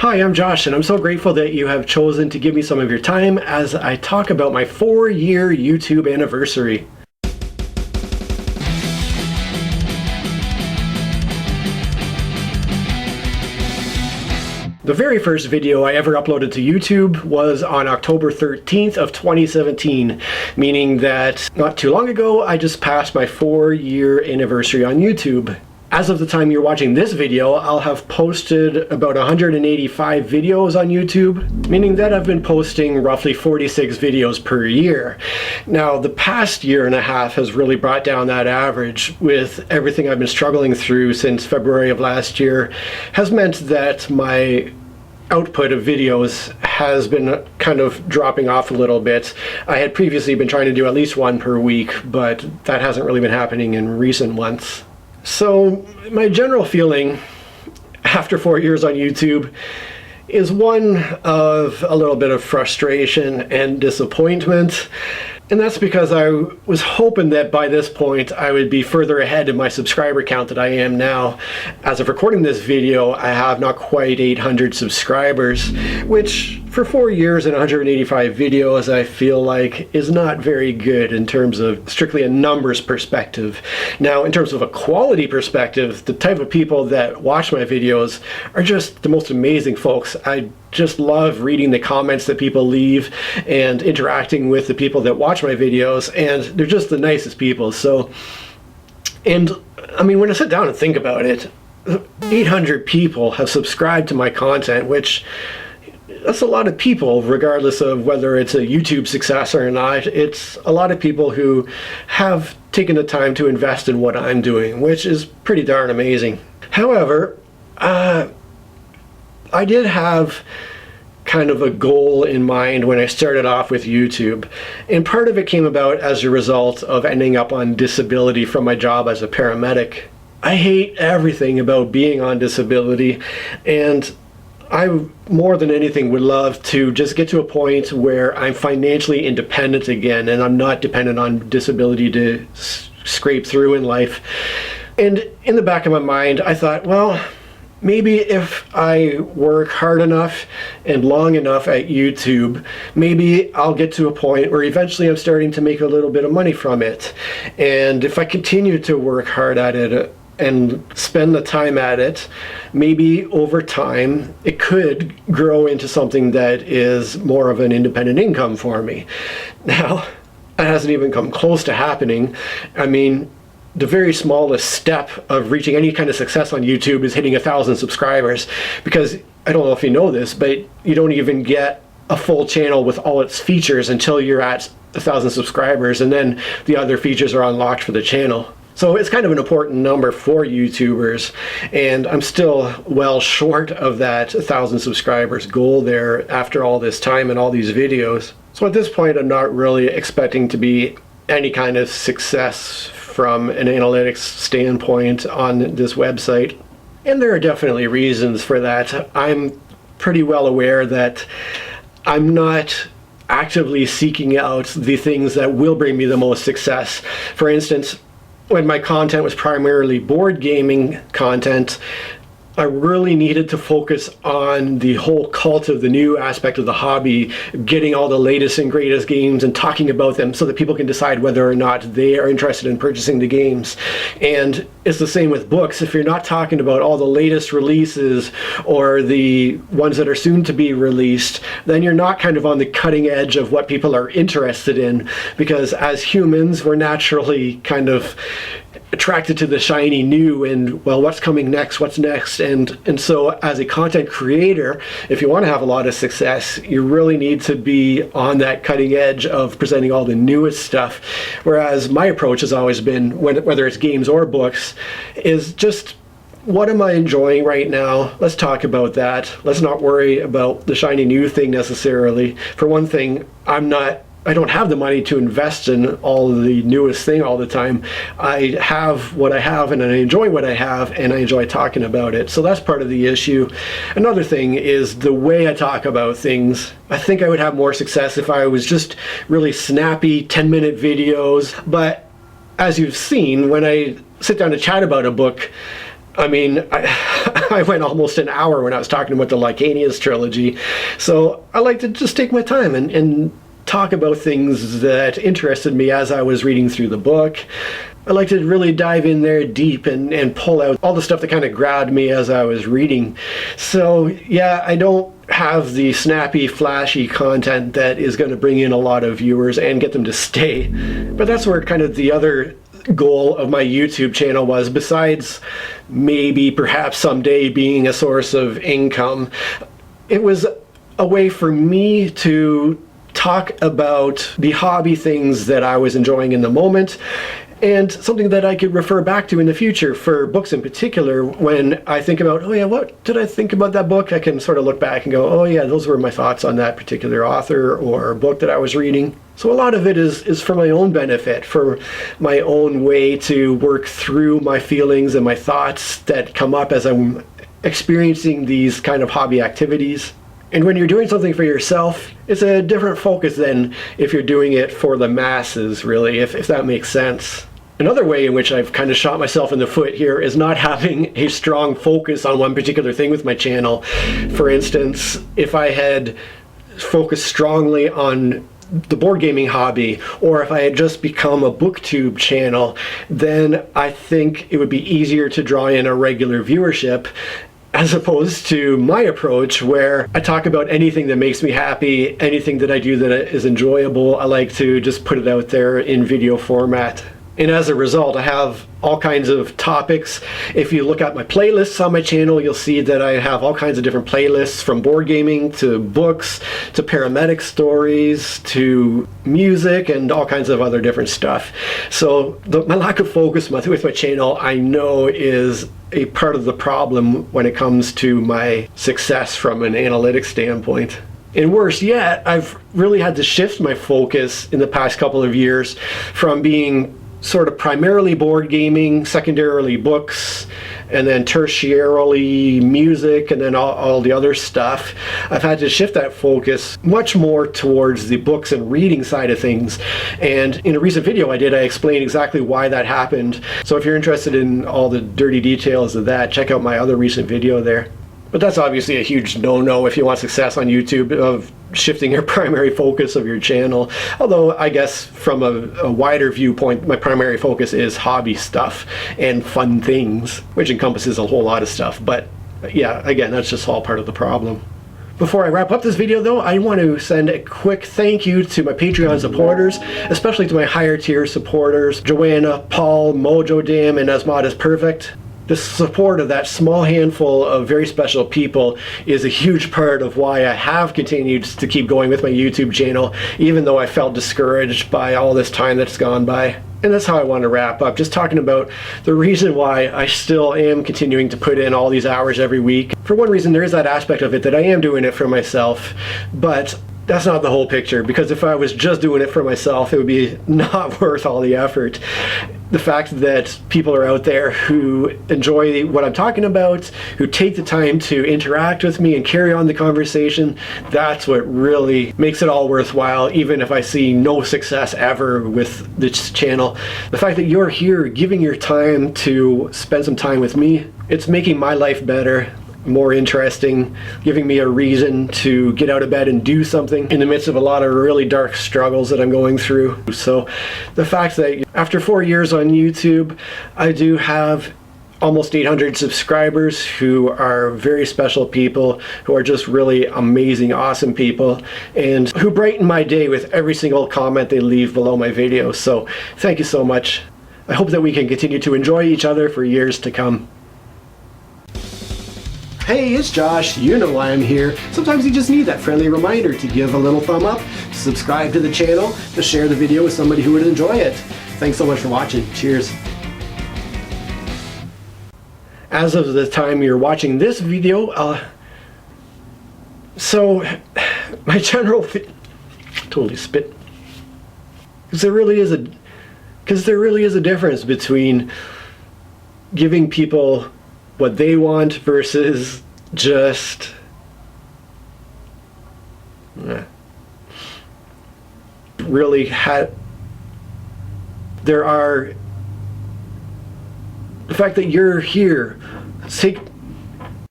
Hi, I'm Josh, and I'm so grateful that you have chosen to give me some of your time as I talk about my 4-year YouTube anniversary. The very first video I ever uploaded to YouTube was on October 13th of 2017, meaning that not too long ago I just passed my 4-year anniversary on YouTube. As of the time you're watching this video, I'll have posted about 185 videos on YouTube, meaning that I've been posting roughly 46 videos per year. Now, the past year and a half has really brought down that average, with everything I've been struggling through since February of last year has meant that my output of videos has been kind of dropping off a little bit. I had previously been trying to do at least one per week, but that hasn't really been happening in recent months. So my general feeling after 4 years on YouTube is one of a little bit of frustration and disappointment. And that's because I was hoping that by this point I would be further ahead in my subscriber count than I am now. As of recording this video, I have not quite 800 subscribers, which for 4 years and 185 videos I feel like is not very good in terms of strictly a numbers perspective. Now, in terms of a quality perspective, the type of people that watch my videos are just the most amazing folks. I just love reading the comments that people leave and interacting with the people that watch my videos, and they're just the nicest people. So, and I mean, when I sit down and think about it, 800 people have subscribed to my content, which that's a lot of people, regardless of whether it's a YouTube success or not. It's a lot of people who have taken the time to invest in what I'm doing, which is pretty darn amazing. However, I did have kind of a goal in mind when I started off with YouTube, and part of it came about as a result of ending up on disability from my job as a paramedic. I hate everything about being on disability, and I, more than anything, would love to just get to a point where I'm financially independent again and I'm not dependent on disability to scrape through in life. And in the back of my mind, I thought, well, maybe if I work hard enough and long enough at YouTube, maybe I'll get to a point where eventually I'm starting to make a little bit of money from it. And if I continue to work hard at it and spend the time at it, maybe over time it could grow into something that is more of an independent income for me. Now, that hasn't even come close to happening. I mean, the very smallest step of reaching any kind of success on YouTube is hitting 1,000 subscribers, because I don't know if you know this, but you don't even get a full channel with all its features until you're at 1,000 subscribers, and then the other features are unlocked for the channel. So it's kind of an important number for YouTubers, and I'm still well short of that 1,000 subscribers goal there after all this time and all these videos. So at this point, I'm not really expecting to be any kind of success from an analytics standpoint on this website. And there are definitely reasons for that. I'm pretty well aware that I'm not actively seeking out the things that will bring me the most success. For instance, when my content was primarily board gaming content, I really needed to focus on the whole cult of the new aspect of the hobby, getting all the latest and greatest games and talking about them so that people can decide whether or not they are interested in purchasing the games. And it's the same with books. If you're not talking about all the latest releases or the ones that are soon to be released, then you're not kind of on the cutting edge of what people are interested in, because as humans, we're naturally kind of attracted to the shiny new and, well, what's coming next, what's next. And so as a content creator, if you want to have a lot of success, you really need to be on that cutting edge of presenting all the newest stuff. Whereas my approach has always been, whether it's games or books, is just, what am I enjoying right now? Let's talk about that. Let's not worry about the shiny new thing necessarily. For one thing, I don't have the money to invest in all of the newest thing all the time. I have what I have, and I enjoy what I have, and I enjoy talking about it. So that's part of the issue. Another thing is the way I talk about things. I think I would have more success if I was just really snappy 10-minute videos. But as you've seen, when I sit down to chat about a book, I mean, I went almost an hour when I was talking about the Lycanius trilogy. So I like to just take my time and talk about things that interested me as I was reading through the book. I like to really dive in there deep and pull out all the stuff that kind of grabbed me as I was reading. So yeah, I don't have the snappy, flashy content that is going to bring in a lot of viewers and get them to stay. But that's where kind of the other goal of my YouTube channel was, besides maybe perhaps someday being a source of income. It was a way for me to talk about the hobby things that I was enjoying in the moment, and something that I could refer back to in the future for books in particular. When I think about, oh yeah, what did I think about that book? I can sort of look back and go, oh yeah, those were my thoughts on that particular author or book that I was reading. So a lot of it is for my own benefit, for my own way to work through my feelings and my thoughts that come up as I'm experiencing these kind of hobby activities. And when you're doing something for yourself, it's a different focus than if you're doing it for the masses, really, if that makes sense. Another way in which I've kind of shot myself in the foot here is not having a strong focus on one particular thing with my channel. For instance, if I had focused strongly on the board gaming hobby, or if I had just become a booktube channel, then I think it would be easier to draw in a regular viewership, as opposed to my approach where I talk about anything that makes me happy, anything that I do that is enjoyable. I like to just put it out there in video format. And as a result, I have all kinds of topics. If you look at my playlists on my channel, you'll see that I have all kinds of different playlists, from board gaming to books to paramedic stories to music and all kinds of other different stuff. So my lack of focus with my channel, I know, is a part of the problem when it comes to my success from an analytics standpoint. And worse yet, I've really had to shift my focus in the past couple of years from being sort of primarily board gaming, secondarily books, and then tertiarily music, and then all the other stuff. I've had to shift that focus much more towards the books and reading side of things. And in a recent video I explained exactly why that happened. So if you're interested in all the dirty details of that, check out my other recent video there. But that's obviously a huge no-no if you want success on YouTube, of shifting your primary focus of your channel. Although I guess from a wider viewpoint, my primary focus is hobby stuff and fun things, which encompasses a whole lot of stuff. But yeah, again, that's just all part of the problem. Before I wrap up this video though, I want to send a quick thank you to my Patreon supporters, especially to my higher tier supporters, Joanna, Paul, Mojo Dam, and Asmod is Perfect. The support of that small handful of very special people is a huge part of why I have continued to keep going with my YouTube channel, even though I felt discouraged by all this time that's gone by. And that's how I want to wrap up, just talking about the reason why I still am continuing to put in all these hours every week. For one reason, there is that aspect of it that I am doing it for myself, but that's not the whole picture, because if I was just doing it for myself, it would be not worth all the effort. The fact that people are out there who enjoy what I'm talking about, who take the time to interact with me and carry on the conversation, that's what really makes it all worthwhile, even if I see no success ever with this channel. The fact that you're here giving your time to spend some time with me, it's making my life better, more interesting, giving me a reason to get out of bed and do something in the midst of a lot of really dark struggles that I'm going through. So the fact that after 4 years on YouTube, I do have almost 800 subscribers who are very special people, who are just really amazing, awesome people, and who brighten my day with every single comment they leave below my videos. So thank you so much. I hope that we can continue to enjoy each other for years to come. Hey, it's Josh. You know why I'm here. Sometimes you just need that friendly reminder to give a little thumb up, to subscribe to the channel, to share the video with somebody who would enjoy it. Thanks so much for watching. Cheers. As of the time you're watching this video, so my general totally spit. Because there really is a difference between giving people what they want versus just really there are the fact that you're here, take